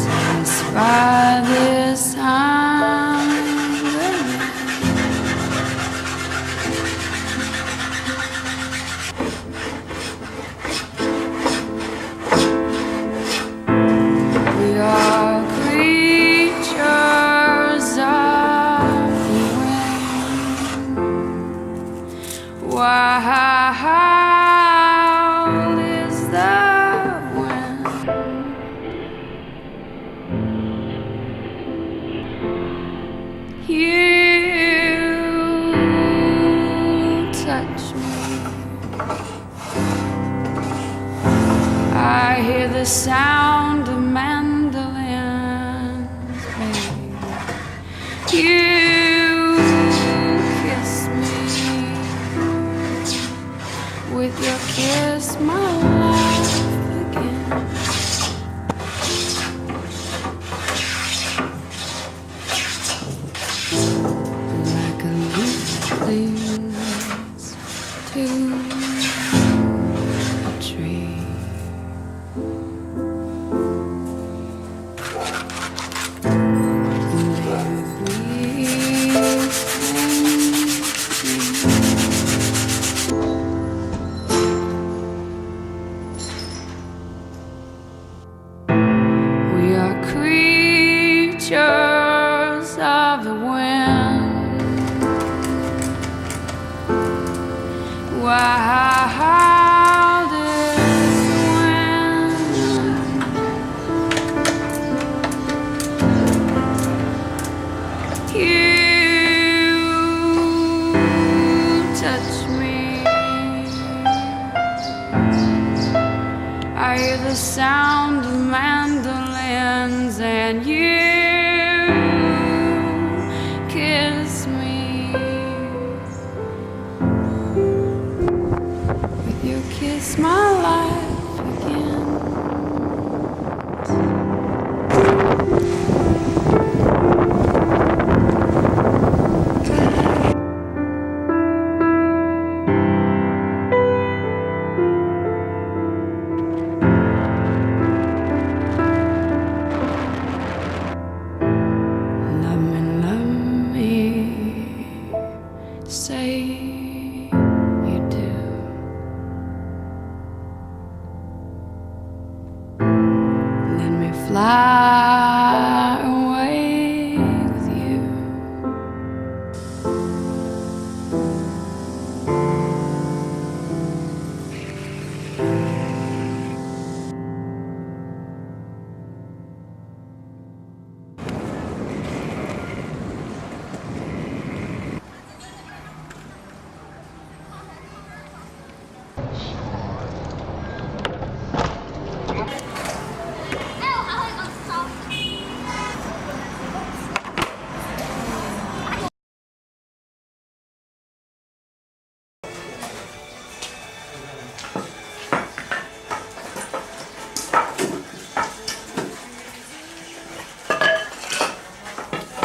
Satisfied this time. We are creatures of the wind. Wild is the wind. You touch me. I hear the sound of mandolins, baby. You kiss me. With your kiss, my life begins. Like a leaf clings to a tree. We are creatures of the wind. Wild is the wind. You touch me. I hear the sound of mandolins, and you kiss me. With your kiss, my life begins. Love me, say you do. Let me fly